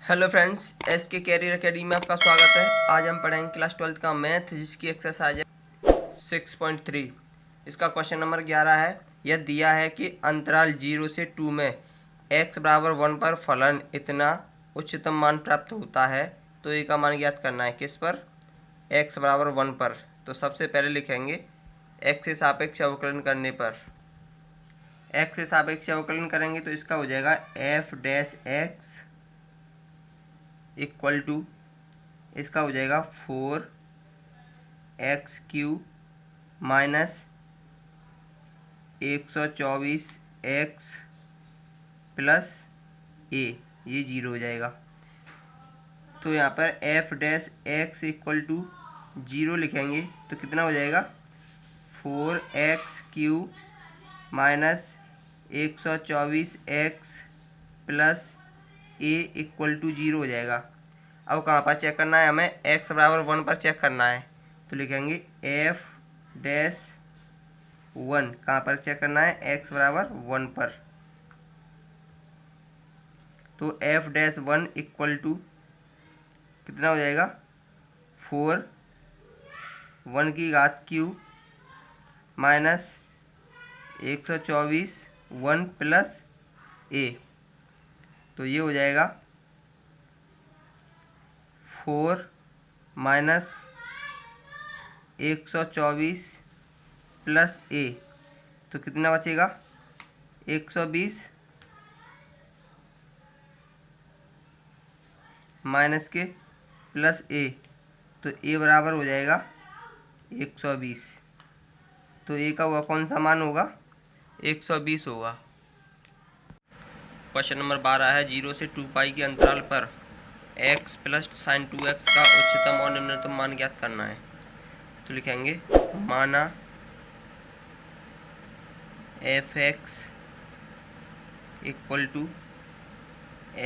Hello friends, S के career academy में आपका स्वागत है। आज हम पढ़ेंगे क्लास 12 का मैथ, जिसकी एक्सरसाइज है 6.3। इसका क्वेश्चन नंबर 11 है। यह दिया है कि अंतराल 0 से 2 में x बराबर 1 पर फलन इतना उच्चतम मान प्राप्त होता है, तो ए का मान ज्ञात करना है। किस पर? x बराबर 1 पर। तो सबसे पहले लिखेंगे x से सापेक्ष अवकलन करने पर। x से सापेक्ष अवकलन करेंगे तो इसका हो जाएगा f dash x equal to, इसका हो जाएगा 4x³ minus 124x plus a, ये 0 हो जाएगा। तो यहाँ पर f dash x equal to 0 लिखेंगे तो कितना हो जाएगा? 4x³ minus 124x plus a equal to 0 हो जाएगा। अब कहाँ पर चेक करना है हमें? x बराबर 1 पर चेक करना है, तो लिखेंगे f डैश 1। कहाँ पर चेक करना है? x बराबर 1 पर। तो f डैश 1 इक्वल टू कितना हो जाएगा? 4 1 की घात q माइनस 124 1 प्लस a, तो ये हो जाएगा 4 माइनस 124 प्लस a, तो कितना बचेगा? 120 माइनस के प्लस a, तो a बराबर हो जाएगा 120। तो a का वह कौन सा मान होगा? 120 होगा। क्वेश्चन नंबर 12 है। 0 से 2 पाई के अंतराल पर x प्लस साइन 2x का उच्चतम और निम्नतम मान ज्ञात करना है। तो लिखेंगे माना f(x) equal to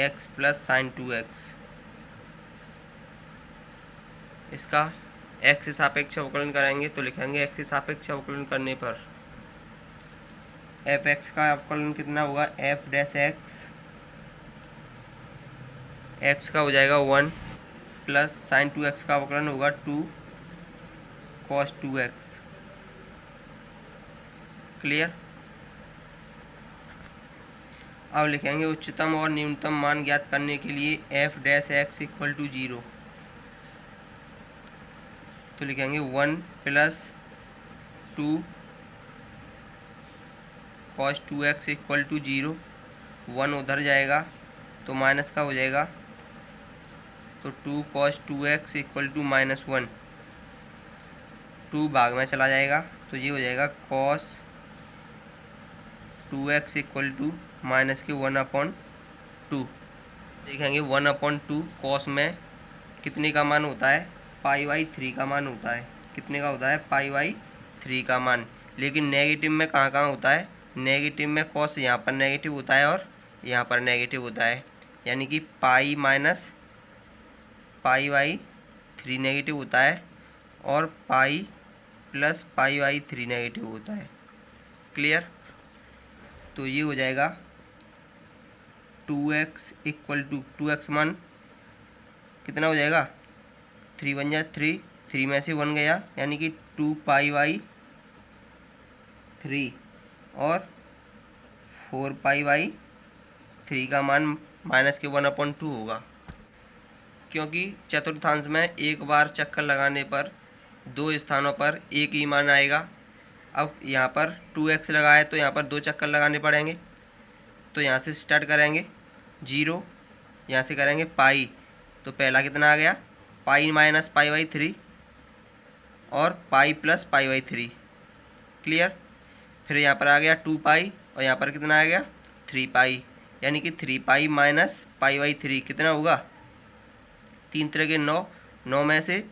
x plus sine 2x। इसका x से सापेक्ष अवकलन करेंगे तो लिखेंगे x से सापेक्ष अवकलन करने पर f(x) का अवकलन कितना होगा? f डैश x का हो जाएगा 1 प्लस साइन 2x का अवकलन होगा 2 cos 2x। क्लियर? अब लिखेंगे उच्चतम और न्यूनतम मान ज्ञात करने के लिए f dash x equal to 0। तो लिखेंगे 1 plus 2 cos 2x equal to 0। 1 उधर जाएगा तो माइनस का हो जाएगा, तो 2 cos 2x इक्वल टू -1। 2 भाग में चला जाएगा तो ये हो जाएगा cos 2x equal to minus के 1/2। देखेंगे 1/2 cos में कितने का मान होता है? π/3 का मान होता है। कितने का होता है? π/3 का मान। लेकिन नेगेटिव में कहाँ कहाँ होता है? नेगेटिव में cos यहाँ पर नेगेटिव होता है और यहाँ पर नेगेटिव होता है, यानी कि पाई माइनस π/3 नेगेटिव होता है और पाई प्लस π/3 नेगेटिव होता है। क्लियर? तो ये हो जाएगा 2x इक्वल टू 2x मान कितना हो जाएगा? 3 बन जाए 3, 3 में से 1 गया, यानी कि 2π/3 और 4π/3 का मान माइनस के 1/2 होगा। क्योंकि चतुर्थांश में एक बार चक्कर लगाने पर 2 स्थानों पर एक ही मान आएगा। अब यहाँ पर 2x लगाए तो यहाँ पर 2 चक्कर लगाने पड़ेंगे। तो यहाँ से स्टार्ट करेंगे 0, यहाँ से करेंगे पाई, तो पहला कितना आ गया? पाई माइनस π/3 और पाई प्लस π/3। क्लियर? फिर यहाँ पर आ गया 2 पाई और यहाँ पर कितना आ गया? 3 पाई, यानी कि 3 पाई माइनस π/3 कितना होगा? 3 तरह के 9, 9 में से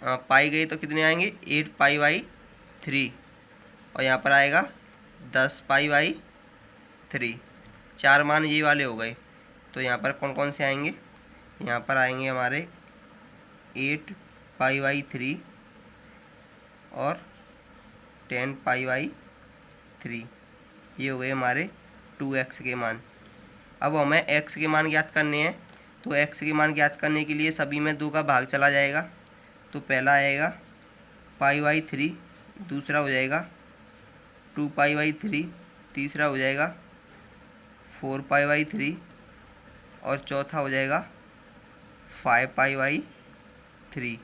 पाई गई तो कितने आएंगे? 8 π/3 और यहाँ पर आएगा 10 π/3। 4 मान ये वाले हो गए। तो यहाँ पर कौन कौन से आएंगे? यहाँ पर आएंगे हमारे 8 π/3 और 10 π/3। ये हो गए हमारे 2x के मान। अब हमें x के मान ज्ञात करने हैं, तो x के मान ज्ञात करने के लिए सभी में 2 का भाग चला जाएगा। तो पहला आएगा π/3, दूसरा हो जाएगा 2π/3, तीसरा हो जाएगा 4π/3 और चौथा हो जाएगा 5π/3।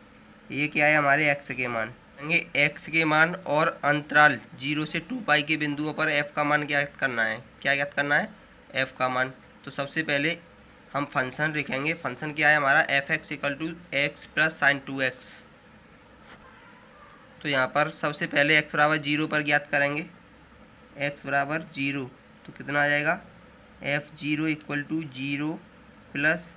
ये क्या है हमारे x के मान। x के मान और अंतराल 0 से 2π के बिंदुओं पर f का मान ज्ञात करना है। क्या ज्ञात करना है? f का मान। तो सबसे पहले हम फंक्शन लिखेंगे। फंक्शन क्या है हमारा? f(x = x + sin 2x। तो यहाँ पर सबसे पहले x = 0 पर ज्ञात करेंगे। x = 0 तो कितना आ जाएगा? f(0 = 0 +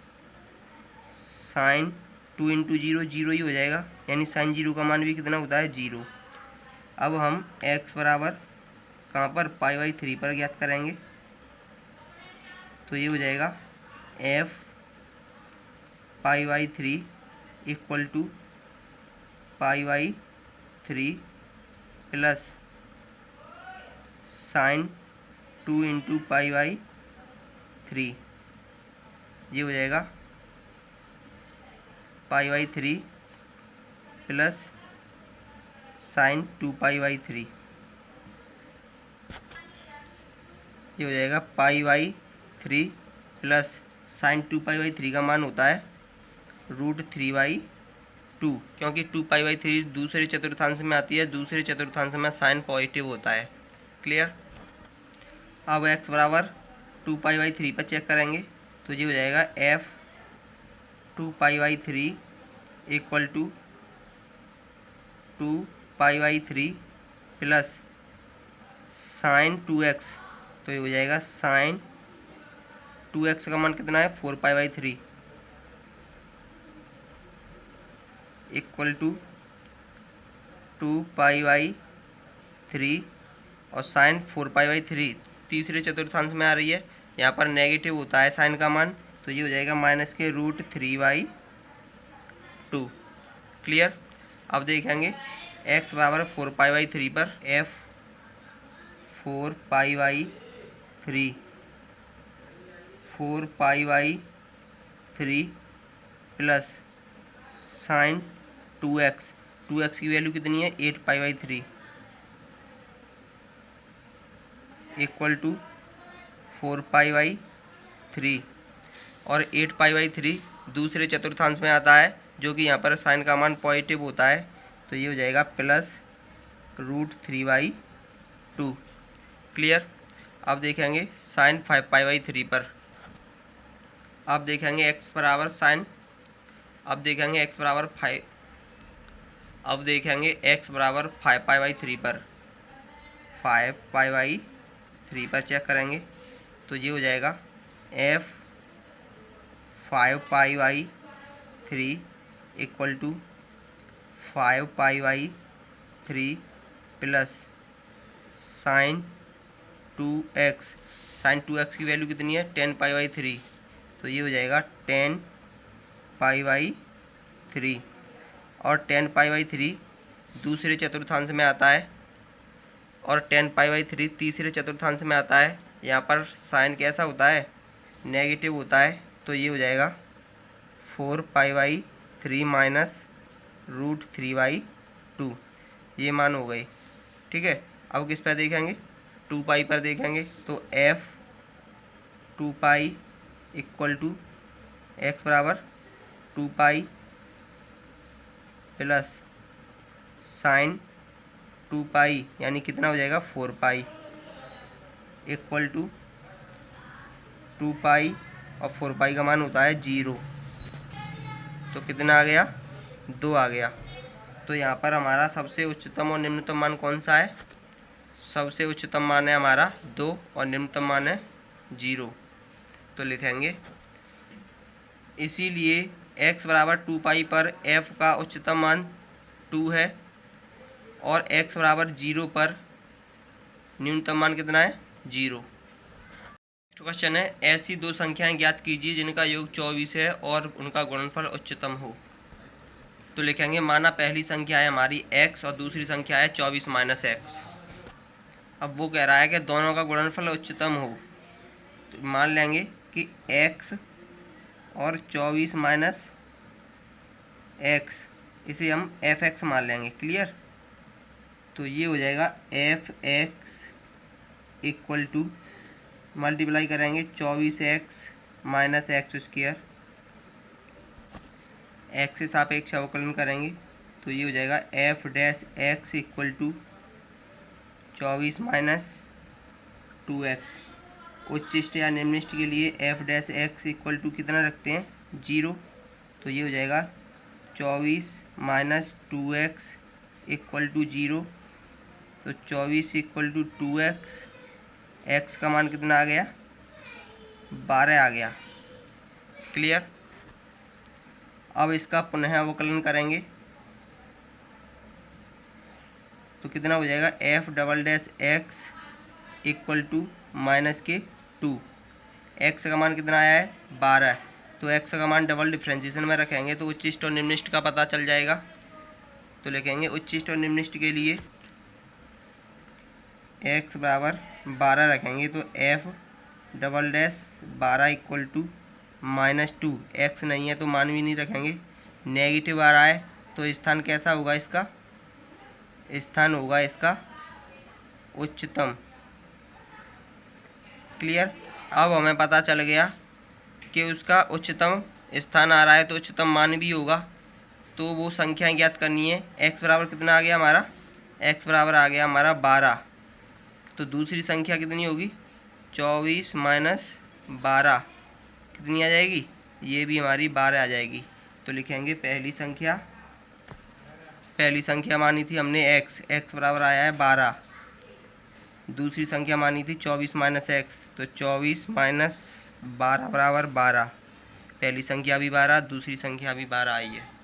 sin 2 × 0 0 ही हो जाएगा, यानी sin 0 का मान भी कितना होता है? 0। अब हम x बराबर कहाँ पर? π/3 पर ज्ञात करेंगे। तो ये हो जाएगा f π/3 = π/3 प्लस sin 2 × π/3। ये हो जाएगा π/3 प्लस sin 2π/3। ये हो जाएगा π/3 प्लस sin 2π/3 का मान होता है √3/2, क्योंकि 2π/3 दूसरे चतुर्थांश में आती है। दूसरे चतुर्थांश में साइन पॉजिटिव होता है। क्लियर। अब x बराबर 2π/3 पर चेक करेंगे। तो ये हो जाएगा f 2π/3 = 2π/3 प्लस sin 2x। तो ये हो जाएगा sin 2x का मान कितना है? 4π/3 = 2π/3 और sin 4π/3 तीसरे चतुर्थांश में आ रही है। यहाँ पर नेगेटिव होता है साइन का मान, तो ये हो जाएगा -√3/2। क्लियर। अब देखेंगे x बराबर 4π/3 पर f 4π/3 plus sin 2x। 2x की वैल्यू कितनी है? 8π/3 = 4π/3 और 8π/3 दूसरे चतुर्थांश में आता है, जो कि यहाँ पर साइन का मान पॉजिटिव होता है। तो ये हो जाएगा प्लस √3/2। क्लियर। अब देखेंगे साइन 5π/3 पर। अब देखेंगे x बराबर साइन, अब देखेंगे x बराबर 5π/3 पर। 5π/3 पर चेक करेंगे। तो ये हो जाएगा f 5π/3 = 5π/3 plus sin 2x। sin 2x की वैल्यू कितनी है? 10π/3। तो ये हो जाएगा 10π/3 और 10π/3 दूसरे चतुर्थांश में आता है और 10π/3 तीसरे चतुर्थांश में आता है। यहाँ पर साइन कैसा होता है? नेगेटिव होता है। तो ये हो जाएगा 4π/3 माइनस √3/2। ये मान हो गई। ठीक है। अब किस पर देखेंगे? 2π पर देखेंगे। तो f 2π = x बराबर 2π प्लस साइन 2π, यानी कितना हो जाएगा? 4π = 2π और 4π का मान होता है 0। तो कितना आ गया? 2 आ गया। तो यहाँ पर हमारा सबसे उच्चतम और निम्नतम मान कौन सा है? सबसे उच्चतम मान है हमारा 2 और निम्नतम मान है 0। तो लिखेंगे इसीलिए x बराबर 2π पर f का उच्चतम मान 2 है और x बराबर 0 पर न्यूनतम मान कितना है? 0। क्वेश्चन है, ऐसी दो संख्याएं ज्ञात कीजिए जिनका योग 24 है और उनका गुणनफल उच्चतम हो। तो लिखेंगे माना पहली संख्या है हमारी x और दूसरी संख्या है 24 - x। अब वो कह रहा है कि दोनों का गुणनफल उच्चतम हो। तो मान लेंगे कि x और 24 माइनस एक्स, इसे हम एफ एक्स मान लेंगे। क्लियर। तो ये हो जाएगा F X equal to, multiply करेंगे 24x minus x square, x से सापेक्ष अवकलन करेंगे तो ये हो जाएगा F dash X equal to 24 minus 2x। उच्चिष्ट या निम्निष्ट के लिए F dash X equal to कितना रखते हैं, 0। तो ये हो जाएगा 24 माइनस 2x इक्वल टू 0। तो 24 इक्वल टू 2x, x का मान कितना आ गया, 12 आ गया। क्लियर। अब इसका पुनः अवकलन करेंगे तो कितना हो जाएगा, F double dash X equal to minus के 2। एक्स का मान कितना आया है, 12। तो एक्स का मान डबल डिफ्रेंशिएशन में रखेंगे तो उच्चिष्ट और निम्निष्ट का पता चल जाएगा। तो लिखेंगे उच्चिष्ट और निम्निष्ट के लिए x बराबर 12 रखेंगे तो F double dash 12 equal to -2। X नहीं है तो मान भी नहीं रखेंगे। नेगेटिव आ रहा है तो स्थान कैसा होगा, इसका स्थान होगा इसका उच्चतम। क्लियर। अब हमें पता चल गया कि उसका उच्चतम स्थान आ रहा है तो उच्चतम मान भी होगा। तो वो संख्या ज्ञात करनी है। x बराबर कितना आ गया हमारा, x बराबर आ गया हमारा 12। तो दूसरी संख्या कितनी होगी, 24 माइनस 12 कितनी आ जाएगी, ये भी हमारी 12 आ जाएगी। तो लिखेंगे पहली संख्या मानी थी हमने x बराबर आया है 12। दूसरी संख्या मानी थी 24 माइनस एक्स, तो 24 माइनस 12 बराबर 12। पहली संख्या भी 12, दूसरी संख्या भी 12 आई है।